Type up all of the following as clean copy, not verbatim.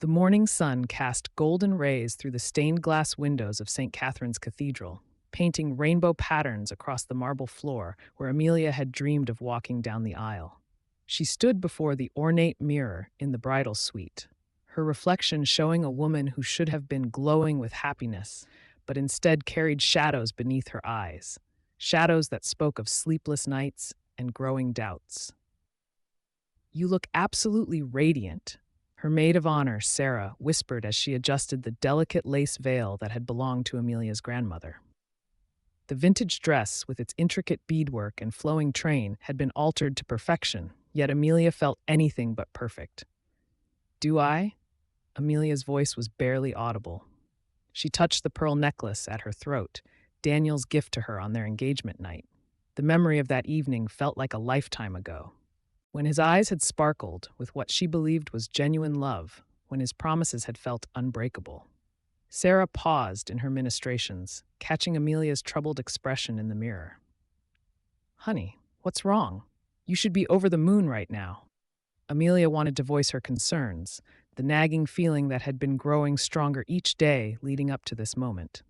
The morning sun cast golden rays through the stained glass windows of St. Catherine's Cathedral, painting rainbow patterns across the marble floor where Amelia had dreamed of walking down the aisle. She stood before the ornate mirror in the bridal suite, her reflection showing a woman who should have been glowing with happiness, but instead carried shadows beneath her eyes, shadows that spoke of sleepless nights and growing doubts. "You look absolutely radiant," her maid of honor, Sarah, whispered as she adjusted the delicate lace veil that had belonged to Amelia's grandmother. The vintage dress, with its intricate beadwork and flowing train, had been altered to perfection, yet Amelia felt anything but perfect. "Do I?" Amelia's voice was barely audible. She touched the pearl necklace at her throat, Daniel's gift to her on their engagement night. The memory of that evening felt like a lifetime ago, when his eyes had sparkled with what she believed was genuine love, when his promises had felt unbreakable. Sarah paused in her ministrations, catching Amelia's troubled expression in the mirror. "Honey, what's wrong? You should be over the moon right now." Amelia wanted to voice her concerns, the nagging feeling that had been growing stronger each day leading up to this moment.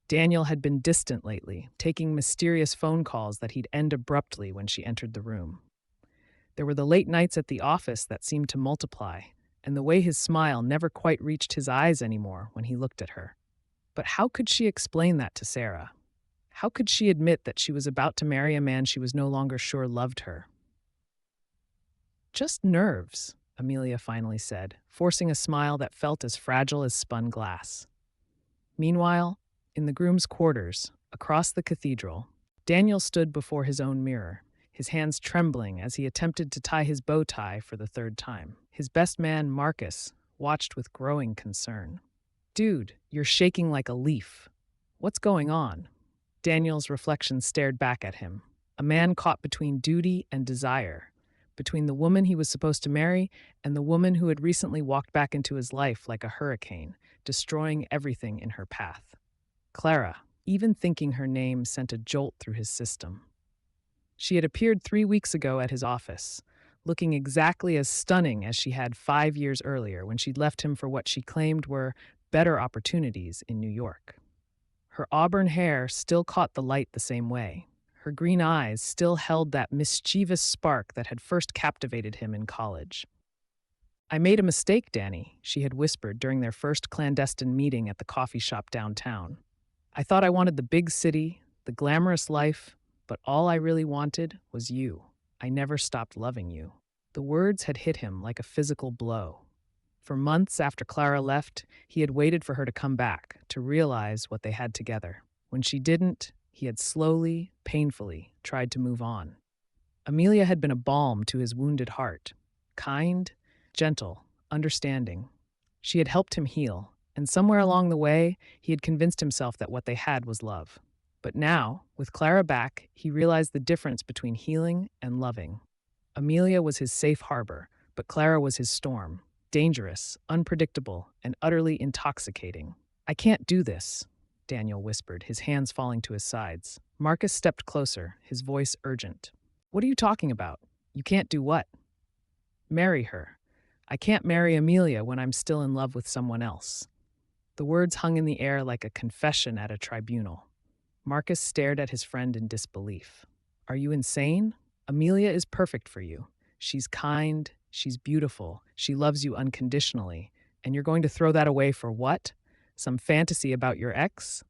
Daniel had been distant lately, taking mysterious phone calls that he'd end abruptly when she entered the room. There were the late nights at the office that seemed to multiply, and the way his smile never quite reached his eyes anymore when he looked at her. But how could she explain that to Sarah? How could she admit that she was about to marry a man she was no longer sure loved her? "Just nerves," Amelia finally said, forcing a smile that felt as fragile as spun glass. Meanwhile, in the groom's quarters, across the cathedral, Daniel stood before his own mirror, his hands trembling as he attempted to tie his bow tie for the third time. His best man, Marcus, watched with growing concern. "Dude, you're shaking like a leaf. What's going on?" Daniel's reflection stared back at him, a man caught between duty and desire, between the woman he was supposed to marry and the woman who had recently walked back into his life like a hurricane, destroying everything in her path. Clara, even thinking her name sent a jolt through his system. She had appeared 3 weeks ago at his office, looking exactly as stunning as she had 5 years earlier when she'd left him for what she claimed were better opportunities in New York. Her auburn hair still caught the light the same way. Her green eyes still held that mischievous spark that had first captivated him in college. "I made a mistake, Danny," she had whispered during their first clandestine meeting at the coffee shop downtown. "I thought I wanted the big city, the glamorous life, but all I really wanted was you. I never stopped loving you." The words had hit him like a physical blow. For months after Clara left, he had waited for her to come back, to realize what they had together. When she didn't, he had slowly, painfully tried to move on. Amelia had been a balm to his wounded heart, kind, gentle, understanding. She had helped him heal, and somewhere along the way, he had convinced himself that what they had was love. But now, with Clara back, he realized the difference between healing and loving. Amelia was his safe harbor, but Clara was his storm, dangerous, unpredictable, and utterly intoxicating. "I can't do this," Daniel whispered, his hands falling to his sides. Marcus stepped closer, his voice urgent. "What are you talking about? You can't do what?" "Marry her. I can't marry Amelia when I'm still in love with someone else." The words hung in the air like a confession at a tribunal. Marcus stared at his friend in disbelief. "Are you insane? Amelia is perfect for you. She's kind, she's beautiful, she loves you unconditionally, and you're going to throw that away for what? Some fantasy about your ex?"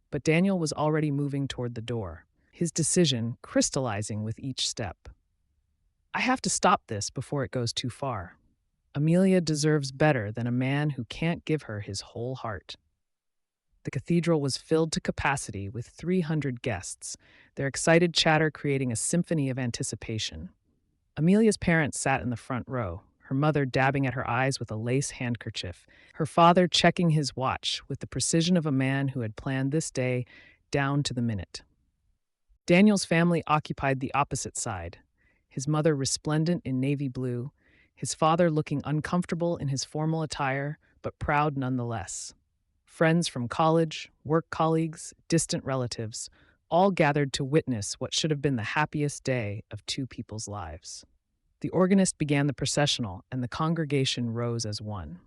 But Daniel was already moving toward the door, his decision crystallizing with each step. "I have to stop this before it goes too far. Amelia deserves better than a man who can't give her his whole heart." The cathedral was filled to capacity with 300 guests, their excited chatter creating a symphony of anticipation. Amelia's parents sat in the front row, her mother dabbing at her eyes with a lace handkerchief, her father checking his watch with the precision of a man who had planned this day down to the minute. Daniel's family occupied the opposite side, his mother resplendent in navy blue, his father looking uncomfortable in his formal attire, but proud nonetheless. Friends from college, work colleagues, distant relatives, all gathered to witness what should have been the happiest day of two people's lives. The organist began the processional, and the congregation rose as one.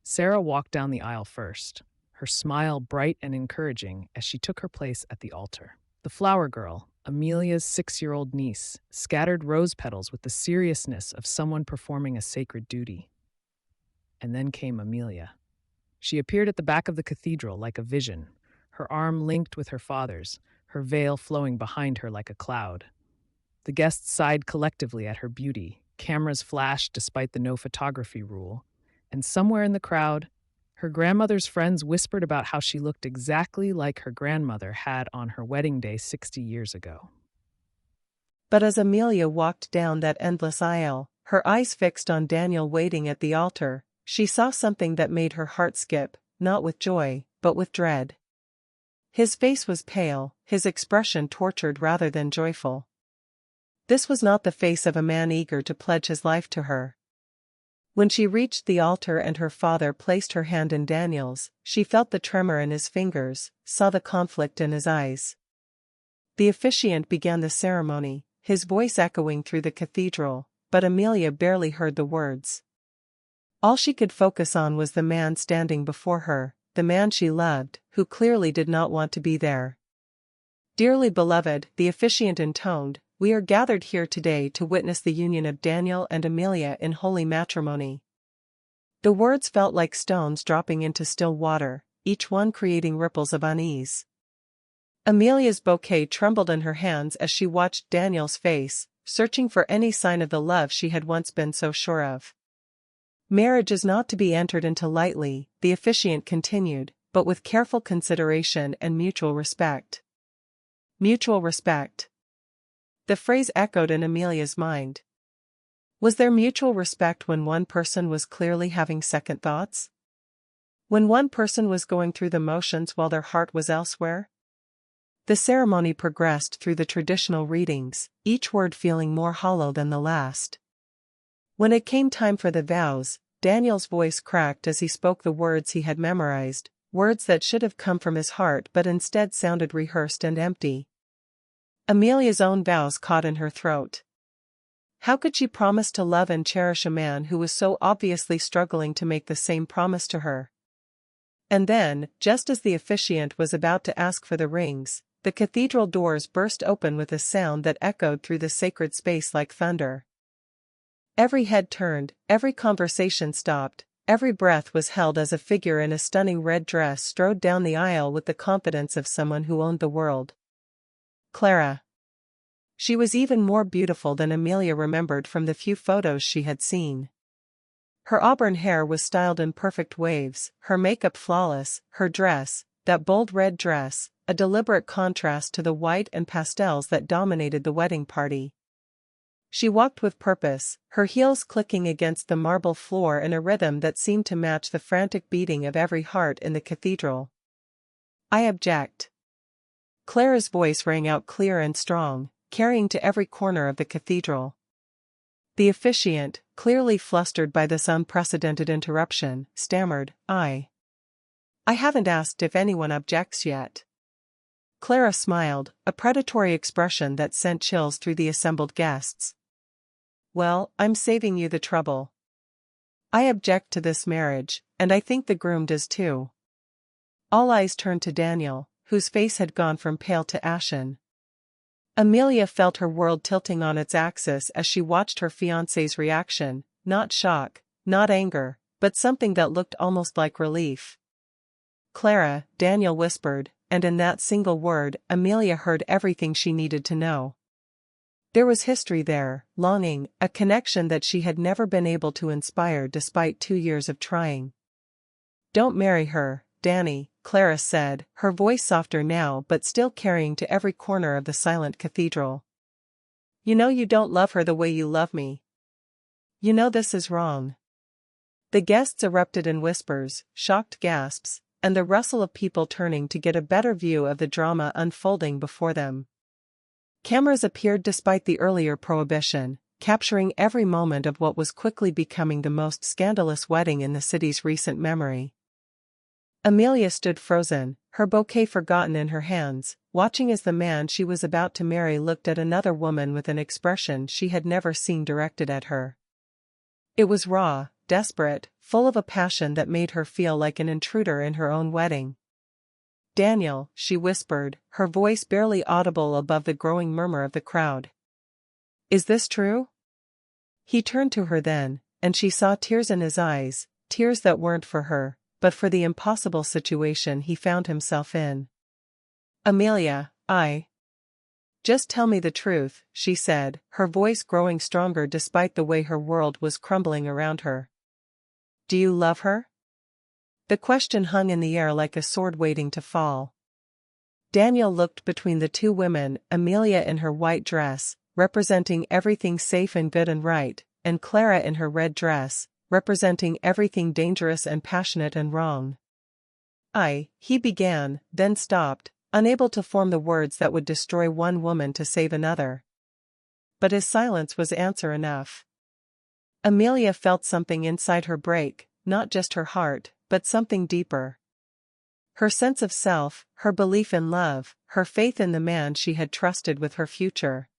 Sarah walked down the aisle first, her smile bright and encouraging as she took her place at the altar. The flower girl, Amelia's 6-year-old niece, scattered rose petals with the seriousness of someone performing a sacred duty. And then came Amelia. She appeared at the back of the cathedral like a vision, her arm linked with her father's, her veil flowing behind her like a cloud. The guests sighed collectively at her beauty, cameras flashed despite the no photography rule, and somewhere in the crowd, her grandmother's friends whispered about how she looked exactly like her grandmother had on her wedding day 60 years ago. But as Amelia walked down that endless aisle, her eyes fixed on Daniel waiting at the altar, she saw something that made her heart skip, not with joy, but with dread. His face was pale, his expression tortured rather than joyful. This was not the face of a man eager to pledge his life to her. When she reached the altar and her father placed her hand in Daniel's, she felt the tremor in his fingers, saw the conflict in his eyes. The officiant began the ceremony, his voice echoing through the cathedral, but Amelia barely heard the words. All she could focus on was the man standing before her, the man she loved, who clearly did not want to be there. "Dearly beloved," the officiant intoned, "we are gathered here today to witness the union of Daniel and Amelia in holy matrimony." The words felt like stones dropping into still water, each one creating ripples of unease. Amelia's bouquet trembled in her hands as she watched Daniel's face, searching for any sign of the love she had once been so sure of. "Marriage is not to be entered into lightly," the officiant continued, "but with careful consideration and mutual respect." Mutual respect. The phrase echoed in Amelia's mind. Was there mutual respect when one person was clearly having second thoughts? When one person was going through the motions while their heart was elsewhere? The ceremony progressed through the traditional readings, each word feeling more hollow than the last. When it came time for the vows, Daniel's voice cracked as he spoke the words he had memorized, words that should have come from his heart but instead sounded rehearsed and empty. Amelia's own vows caught in her throat. How could she promise to love and cherish a man who was so obviously struggling to make the same promise to her? And then, just as the officiant was about to ask for the rings, the cathedral doors burst open with a sound that echoed through the sacred space like thunder. Every head turned, every conversation stopped, every breath was held as a figure in a stunning red dress strode down the aisle with the confidence of someone who owned the world. Clara. She was even more beautiful than Amelia remembered from the few photos she had seen. Her auburn hair was styled in perfect waves, her makeup flawless, her dress, that bold red dress, a deliberate contrast to the white and pastels that dominated the wedding party. She walked with purpose, her heels clicking against the marble floor in a rhythm that seemed to match the frantic beating of every heart in the cathedral. "I object." Clara's voice rang out clear and strong, carrying to every corner of the cathedral. The officiant, clearly flustered by this unprecedented interruption, stammered, I haven't asked if anyone objects yet." Clara smiled, a predatory expression that sent chills through the assembled guests. "Well, I'm saving you the trouble. I object to this marriage, and I think the groom does too." All eyes turned to Daniel, whose face had gone from pale to ashen. Amelia felt her world tilting on its axis as she watched her fiancé's reaction, not shock, not anger, but something that looked almost like relief. "Clara," Daniel whispered, and in that single word, Amelia heard everything she needed to know. There was history there, longing, a connection that she had never been able to inspire despite 2 years of trying. "Don't marry her, Danny," Clara said, her voice softer now but still carrying to every corner of the silent cathedral. "You know you don't love her the way you love me. You know this is wrong." The guests erupted in whispers, shocked gasps, and the rustle of people turning to get a better view of the drama unfolding before them. Cameras appeared despite the earlier prohibition, capturing every moment of what was quickly becoming the most scandalous wedding in the city's recent memory. Amelia stood frozen, her bouquet forgotten in her hands, watching as the man she was about to marry looked at another woman with an expression she had never seen directed at her. It was raw, desperate, full of a passion that made her feel like an intruder in her own wedding. "Daniel," she whispered, her voice barely audible above the growing murmur of the crowd. "Is this true?" He turned to her then, and she saw tears in his eyes, tears that weren't for her, but for the impossible situation he found himself in. "Amelia, just tell me the truth," she said, her voice growing stronger despite the way her world was crumbling around her. "Do you love her?" The question hung in the air like a sword waiting to fall. Daniel looked between the two women, Amelia in her white dress, representing everything safe and good and right, and Clara in her red dress, representing everything dangerous and passionate and wrong. He began, then stopped, unable to form the words that would destroy one woman to save another. But his silence was answer enough. Amelia felt something inside her break, not just her heart, but something deeper. Her sense of self, her belief in love, her faith in the man she had trusted with her future.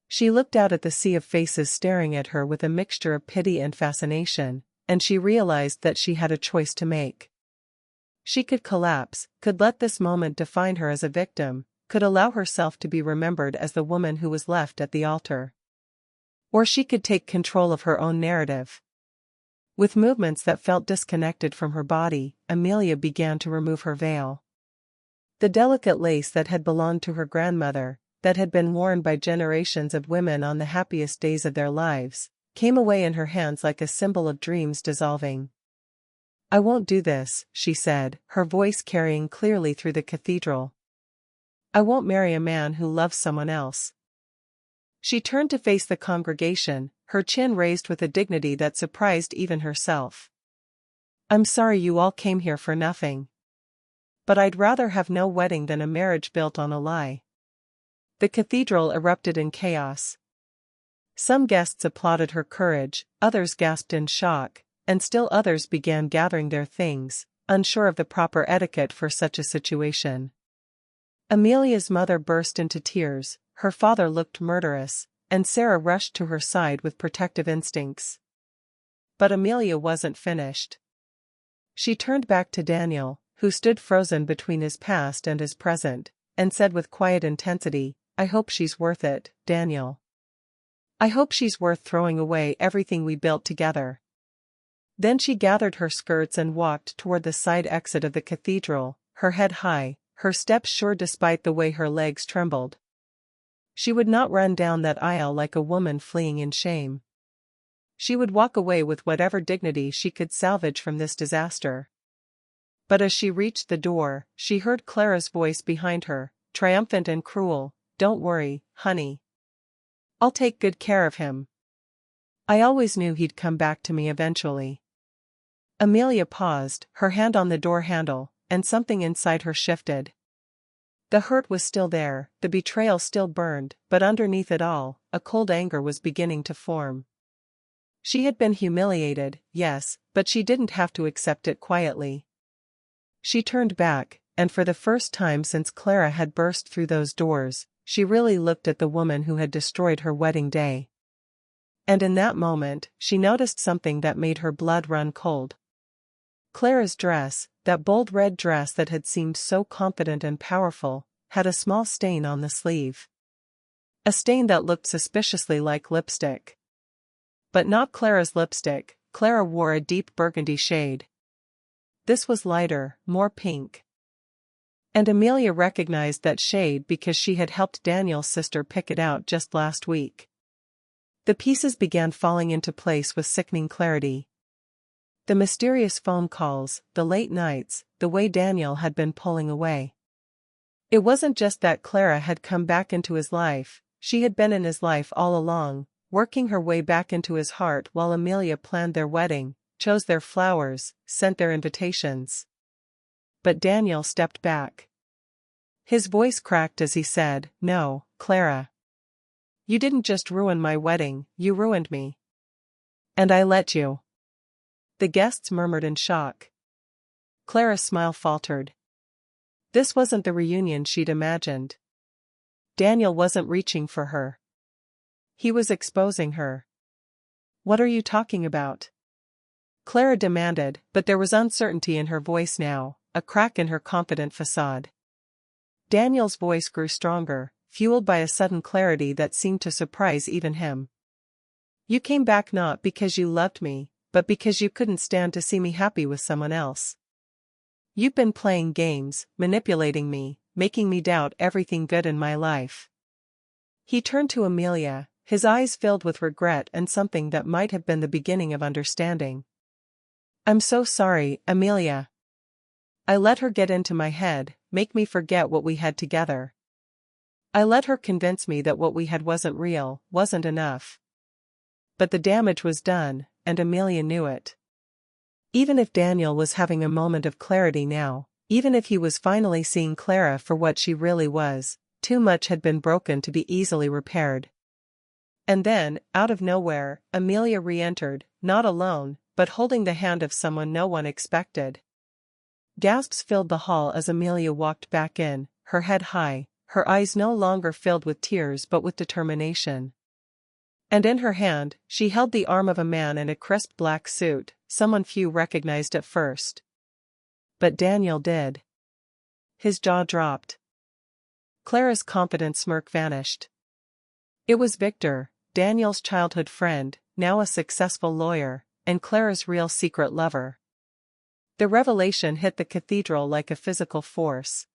She looked out at the sea of faces staring at her with a mixture of pity and fascination, and she realized that she had a choice to make. She could collapse, could let this moment define her as a victim, could allow herself to be remembered as the woman who was left at the altar. Or she could take control of her own narrative. With movements that felt disconnected from her body, Amelia began to remove her veil. The delicate lace that had belonged to her grandmother, that had been worn by generations of women on the happiest days of their lives, came away in her hands like a symbol of dreams dissolving. "I won't do this," she said, her voice carrying clearly through the cathedral. "I won't marry a man who loves someone else." She turned to face the congregation, her chin raised with a dignity that surprised even herself. "I'm sorry you all came here for nothing. But I'd rather have no wedding than a marriage built on a lie." The cathedral erupted in chaos. Some guests applauded her courage, others gasped in shock, and still others began gathering their things, unsure of the proper etiquette for such a situation. Amelia's mother burst into tears, her father looked murderous, and Sarah rushed to her side with protective instincts. But Amelia wasn't finished. She turned back to Daniel, who stood frozen between his past and his present, and said with quiet intensity, "I hope she's worth it, Daniel. I hope she's worth throwing away everything we built together." Then she gathered her skirts and walked toward the side exit of the cathedral, her head high, her steps sure despite the way her legs trembled. She would not run down that aisle like a woman fleeing in shame. She would walk away with whatever dignity she could salvage from this disaster. But as she reached the door, she heard Clara's voice behind her, triumphant and cruel, "Don't worry, honey. I'll take good care of him. I always knew he'd come back to me eventually." Amelia paused, her hand on the door handle, and something inside her shifted. The hurt was still there, the betrayal still burned, but underneath it all, a cold anger was beginning to form. She had been humiliated, yes, but she didn't have to accept it quietly. She turned back, and for the first time since Clara had burst through those doors, she really looked at the woman who had destroyed her wedding day. And in that moment, she noticed something that made her blood run cold. Clara's dress, that bold red dress that had seemed so confident and powerful, had a small stain on the sleeve. A stain that looked suspiciously like lipstick. But not Clara's lipstick. Clara wore a deep burgundy shade. This was lighter, more pink. And Amelia recognized that shade because she had helped Daniel's sister pick it out just last week. The pieces began falling into place with sickening clarity. The mysterious phone calls, the late nights, the way Daniel had been pulling away. It wasn't just that Clara had come back into his life, she had been in his life all along, working her way back into his heart while Amelia planned their wedding, chose their flowers, sent their invitations. But Daniel stepped back. His voice cracked as he said, "No, Clara. You didn't just ruin my wedding, you ruined me. And I let you." The guests murmured in shock. Clara's smile faltered. This wasn't the reunion she'd imagined. Daniel wasn't reaching for her. He was exposing her. "What are you talking about?" Clara demanded, but there was uncertainty in her voice now, a crack in her confident facade. Daniel's voice grew stronger, fueled by a sudden clarity that seemed to surprise even him. You came back not because you loved me, but because you couldn't stand to see me happy with someone else. You've been playing games, manipulating me, making me doubt everything good in my life. He turned to Amelia, his eyes filled with regret and something that might have been the beginning of understanding. I'm so sorry, Amelia. I let her get into my head, make me forget what we had together. I let her convince me that what we had wasn't real, wasn't enough. But the damage was done, and Amelia knew it. Even if Daniel was having a moment of clarity now, even if he was finally seeing Clara for what she really was, too much had been broken to be easily repaired. And then, out of nowhere, Amelia re-entered, not alone, but holding the hand of someone no one expected. Gasps filled the hall as Amelia walked back in, her head high, her eyes no longer filled with tears but with determination. And in her hand, she held the arm of a man in a crisp black suit, someone few recognized at first. But Daniel did. His jaw dropped. Clara's confident smirk vanished. It was Victor, Daniel's childhood friend, now a successful lawyer, and Clara's real secret lover. The revelation hit the cathedral like a physical force.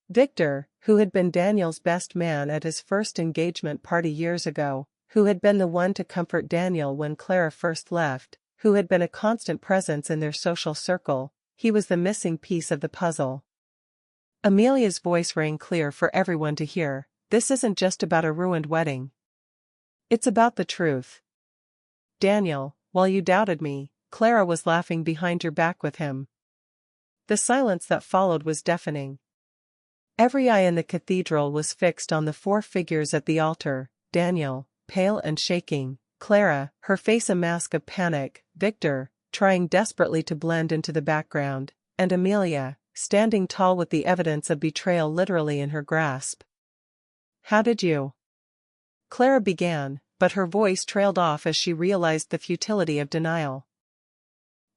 Victor, who had been Daniel's best man at his first engagement party years ago, who had been the one to comfort Daniel when Clara first left, who had been a constant presence in their social circle, he was the missing piece of the puzzle. Amelia's voice rang clear for everyone to hear. This isn't just about a ruined wedding. It's about the truth. Daniel, while you doubted me, Clara was laughing behind your back with him. The silence that followed was deafening. Every eye in the cathedral was fixed on the four figures at the altar: Daniel, pale and shaking; Clara, her face a mask of panic; Victor, trying desperately to blend into the background; and Amelia, standing tall with the evidence of betrayal literally in her grasp. How did you? Clara began, but her voice trailed off as she realized the futility of denial.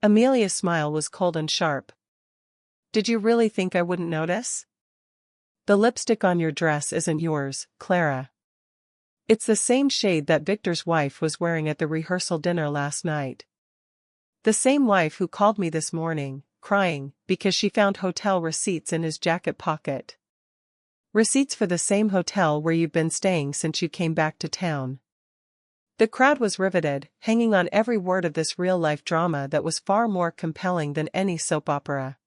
Amelia's smile was cold and sharp. Did you really think I wouldn't notice? The lipstick on your dress isn't yours, Clara. It's the same shade that Victor's wife was wearing at the rehearsal dinner last night. The same wife who called me this morning, crying, because she found hotel receipts in his jacket pocket. Receipts for the same hotel where you've been staying since you came back to town. The crowd was riveted, hanging on every word of this real-life drama that was far more compelling than any soap opera.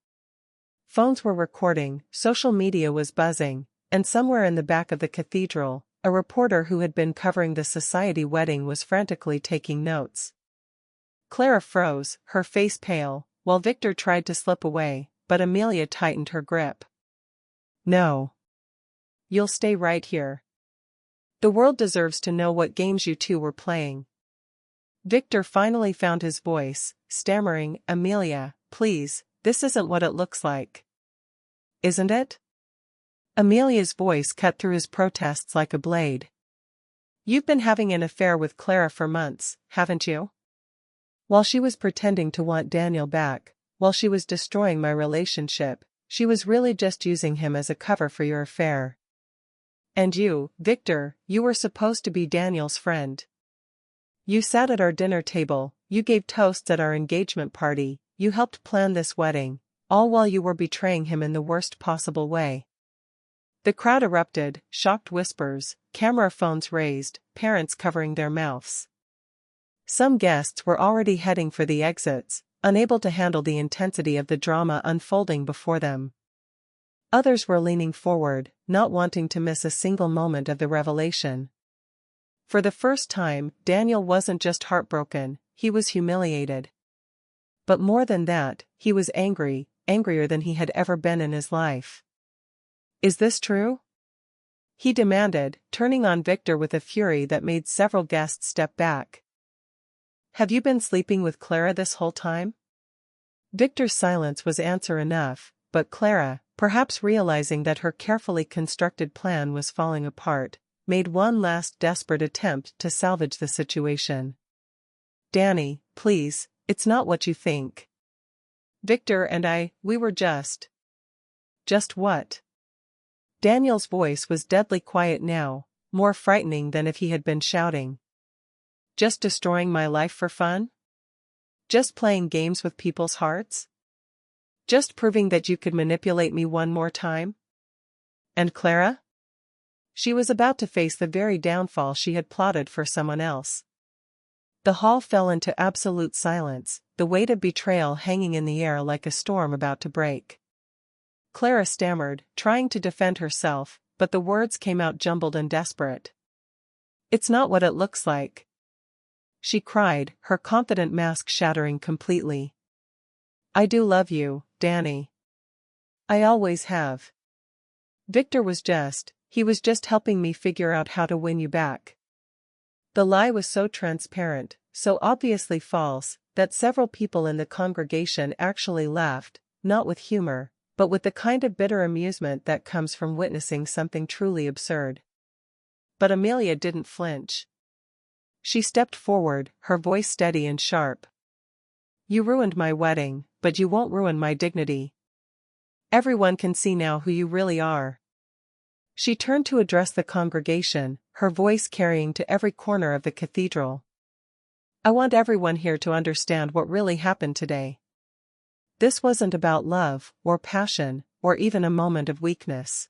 Phones were recording, social media was buzzing, and somewhere in the back of the cathedral, a reporter who had been covering the society wedding was frantically taking notes. Clara froze, her face pale, while Victor tried to slip away, but Amelia tightened her grip. No. You'll stay right here. The world deserves to know what games you two were playing. Victor finally found his voice, stammering, Amelia, please, this isn't what it looks like. Isn't it? Amelia's voice cut through his protests like a blade. You've been having an affair with Clara for months, haven't you? While she was pretending to want Daniel back, while she was destroying my relationship, she was really just using him as a cover for your affair. And you, Victor, you were supposed to be Daniel's friend. You sat at our dinner table, you gave toasts at our engagement party, you helped plan this wedding, all while you were betraying him in the worst possible way. The crowd erupted, shocked whispers, camera phones raised, parents covering their mouths. Some guests were already heading for the exits, unable to handle the intensity of the drama unfolding before them. Others were leaning forward, not wanting to miss a single moment of the revelation. For the first time, Daniel wasn't just heartbroken, he was humiliated. But more than that, he was angry, angrier than he had ever been in his life. Is this true? He demanded, turning on Victor with a fury that made several guests step back. Have you been sleeping with Clara this whole time? Victor's silence was answer enough, but Clara, perhaps realizing that her carefully constructed plan was falling apart, made one last desperate attempt to salvage the situation. Danny, please, It's not what you think. Victor and we were just. Just what? Daniel's voice was deadly quiet now, more frightening than if he had been shouting. Just destroying my life for fun? Just playing games with people's hearts? Just proving that you could manipulate me one more time? And Clara? She was about to face the very downfall she had plotted for someone else. The hall fell into absolute silence, the weight of betrayal hanging in the air like a storm about to break. Clara stammered, trying to defend herself, but the words came out jumbled and desperate. It's not what it looks like, she cried, her confident mask shattering completely. I do love you, Danny. I always have. Victor was he was just helping me figure out how to win you back. The lie was so transparent, so obviously false, that several people in the congregation actually laughed, not with humor, but with the kind of bitter amusement that comes from witnessing something truly absurd. But Amelia didn't flinch. She stepped forward, her voice steady and sharp. You ruined my wedding, but you won't ruin my dignity. Everyone can see now who you really are. She turned to address the congregation, her voice carrying to every corner of the cathedral. I want everyone here to understand what really happened today. This wasn't about love, or passion, or even a moment of weakness.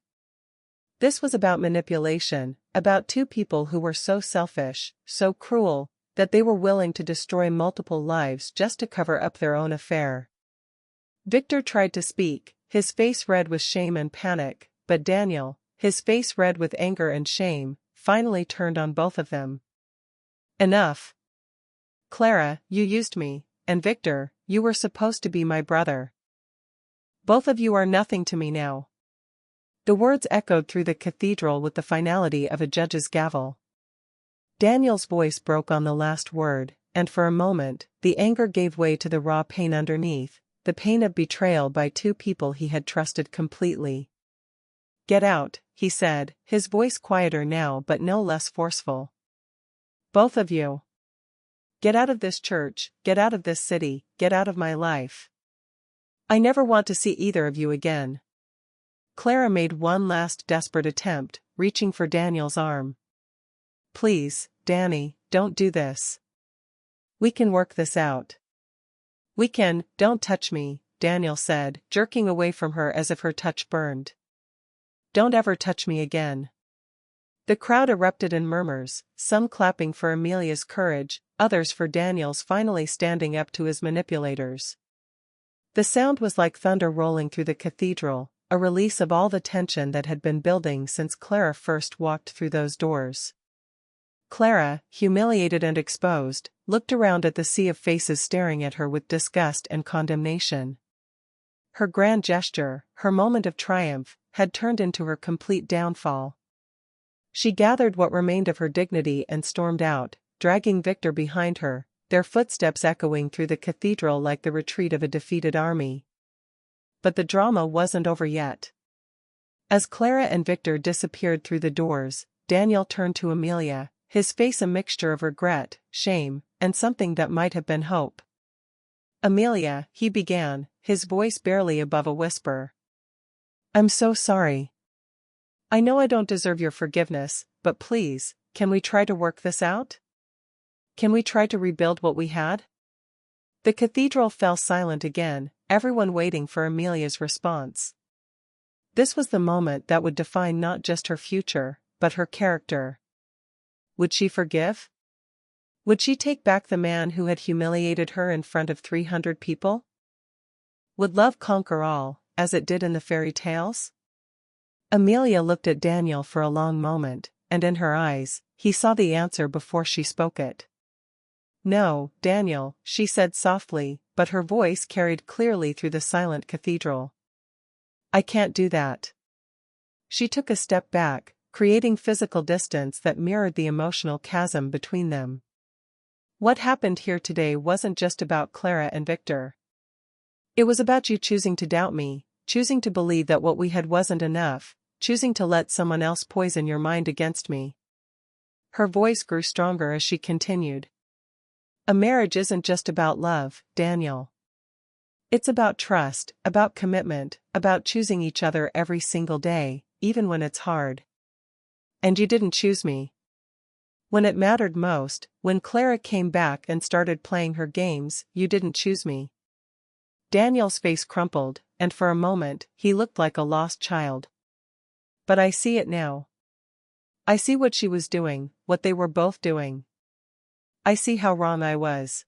This was about manipulation, about two people who were so selfish, so cruel, that they were willing to destroy multiple lives just to cover up their own affair. Victor tried to speak, his face red with shame and panic, but Daniel, his face red with anger and shame, finally turned on both of them. Enough. Clara, you used me, and Victor, you were supposed to be my brother. Both of you are nothing to me now. The words echoed through the cathedral with the finality of a judge's gavel. Daniel's voice broke on the last word, and for a moment, the anger gave way to the raw pain underneath, the pain of betrayal by two people he had trusted completely. Get out, he said, his voice quieter now but no less forceful. Both of you. Get out of this church, get out of this city, get out of my life. I never want to see either of you again. Clara made one last desperate attempt, reaching for Daniel's arm. Please, Danny, don't do this. We can work this out. We can, don't touch me, Daniel said, jerking away from her as if her touch burned. Don't ever touch me again. The crowd erupted in murmurs, some clapping for Amelia's courage, others for Daniel's finally standing up to his manipulators. The sound was like thunder rolling through the cathedral, a release of all the tension that had been building since Clara first walked through those doors. Clara, humiliated and exposed, looked around at the sea of faces staring at her with disgust and condemnation. Her grand gesture, her moment of triumph, had turned into her complete downfall. She gathered what remained of her dignity and stormed out, dragging Victor behind her, their footsteps echoing through the cathedral like the retreat of a defeated army. But the drama wasn't over yet. As Clara and Victor disappeared through the doors, Daniel turned to Amelia, his face a mixture of regret, shame, and something that might have been hope. Amelia, he began, his voice barely above a whisper. I'm so sorry. I know I don't deserve your forgiveness, but please, can we try to work this out? Can we try to rebuild what we had? The cathedral fell silent again, everyone waiting for Amelia's response. This was the moment that would define not just her future, but her character. Would she forgive? Would she take back the man who had humiliated her in front of 300 people? Would love conquer all, as it did in the fairy tales? Amelia looked at Daniel for a long moment, and in her eyes, he saw the answer before she spoke it. No, Daniel, she said softly, but her voice carried clearly through the silent cathedral. I can't do that. She took a step back, creating physical distance that mirrored the emotional chasm between them. What happened here today wasn't just about Clara and Victor. It was about you choosing to doubt me, choosing to believe that what we had wasn't enough, choosing to let someone else poison your mind against me. Her voice grew stronger as she continued. A marriage isn't just about love, Daniel. It's about trust, about commitment, about choosing each other every single day, even when it's hard. And you didn't choose me. When it mattered most, when Clara came back and started playing her games, you didn't choose me. Daniel's face crumpled, and for a moment, he looked like a lost child. But I see it now. I see what she was doing, what they were both doing. I see how wrong I was.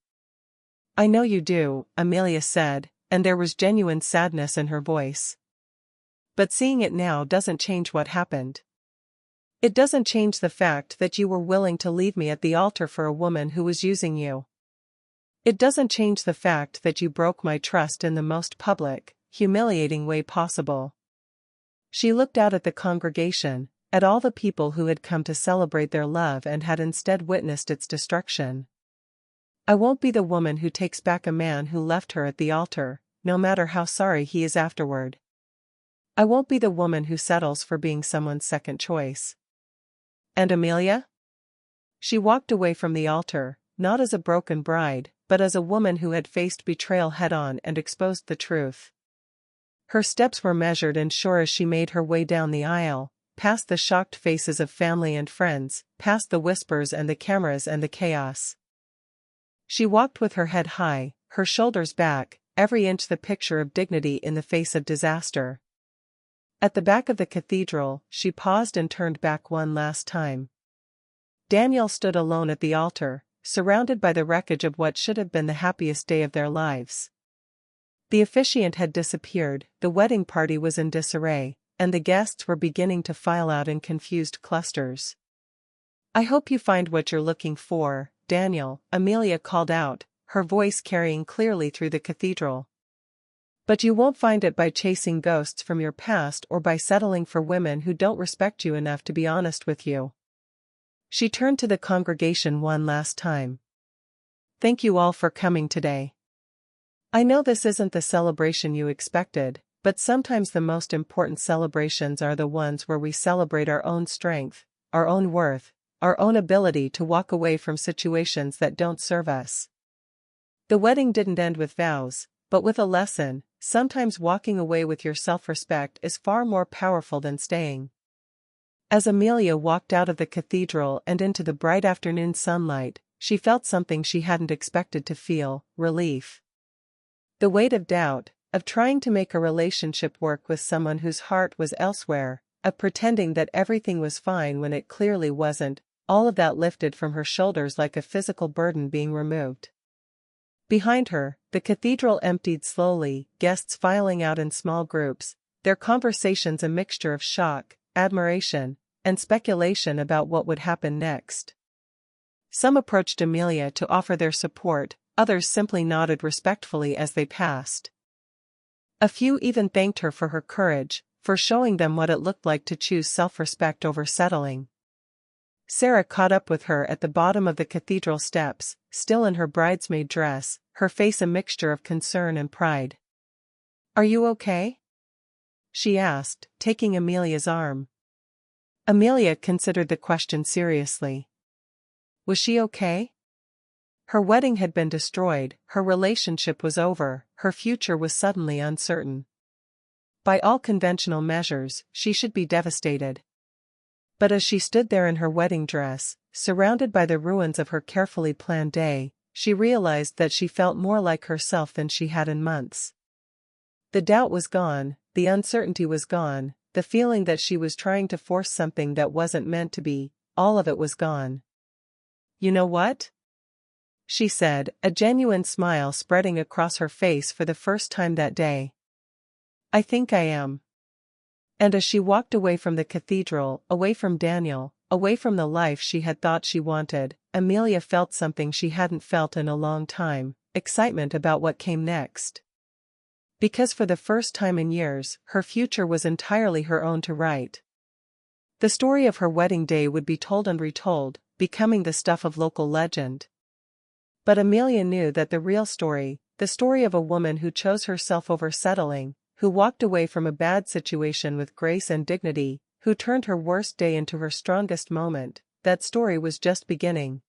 I know you do, Amelia said, and there was genuine sadness in her voice. But seeing it now doesn't change what happened. It doesn't change the fact that you were willing to leave me at the altar for a woman who was using you. It doesn't change the fact that you broke my trust in the most public, humiliating way possible. She looked out at the congregation, at all the people who had come to celebrate their love and had instead witnessed its destruction. I won't be the woman who takes back a man who left her at the altar, no matter how sorry he is afterward. I won't be the woman who settles for being someone's second choice. And Amelia? She walked away from the altar, not as a broken bride, but as a woman who had faced betrayal head-on and exposed the truth. Her steps were measured and sure as she made her way down the aisle, past the shocked faces of family and friends, past the whispers and the cameras and the chaos. She walked with her head high, her shoulders back, every inch the picture of dignity in the face of disaster. At the back of the cathedral, she paused and turned back one last time. Daniel stood alone at the altar, surrounded by the wreckage of what should have been the happiest day of their lives. The officiant had disappeared, the wedding party was in disarray, and the guests were beginning to file out in confused clusters. I hope you find what you're looking for, Daniel, Amelia called out, her voice carrying clearly through the cathedral. But you won't find it by chasing ghosts from your past or by settling for women who don't respect you enough to be honest with you. She turned to the congregation one last time. Thank you all for coming today. I know this isn't the celebration you expected, but sometimes the most important celebrations are the ones where we celebrate our own strength, our own worth, our own ability to walk away from situations that don't serve us. The wedding didn't end with vows, but with a lesson. Sometimes walking away with your self-respect is far more powerful than staying. As Amelia walked out of the cathedral and into the bright afternoon sunlight, she felt something she hadn't expected to feel: relief. The weight of doubt, of trying to make a relationship work with someone whose heart was elsewhere, of pretending that everything was fine when it clearly wasn't, all of that lifted from her shoulders like a physical burden being removed. Behind her, the cathedral emptied slowly, guests filing out in small groups, their conversations a mixture of shock, admiration, and speculation about what would happen next. Some approached Amelia to offer their support, others simply nodded respectfully as they passed. A few even thanked her for her courage, for showing them what it looked like to choose self-respect over settling. Sarah caught up with her at the bottom of the cathedral steps, still in her bridesmaid dress, her face a mixture of concern and pride. "Are you okay?" she asked, taking Amelia's arm. Amelia considered the question seriously. Was she okay? Her wedding had been destroyed, her relationship was over, her future was suddenly uncertain. By all conventional measures, she should be devastated. But as she stood there in her wedding dress, surrounded by the ruins of her carefully planned day, she realized that she felt more like herself than she had in months. The doubt was gone, the uncertainty was gone, the feeling that she was trying to force something that wasn't meant to be, all of it was gone. "You know what?" she said, a genuine smile spreading across her face for the first time that day. "I think I am." And as she walked away from the cathedral, away from Daniel, away from the life she had thought she wanted, Amelia felt something she hadn't felt in a long time: excitement about what came next. Because for the first time in years, her future was entirely her own to write. The story of her wedding day would be told and retold, becoming the stuff of local legend. But Amelia knew that the real story, the story of a woman who chose herself over settling, who walked away from a bad situation with grace and dignity, who turned her worst day into her strongest moment, that story was just beginning.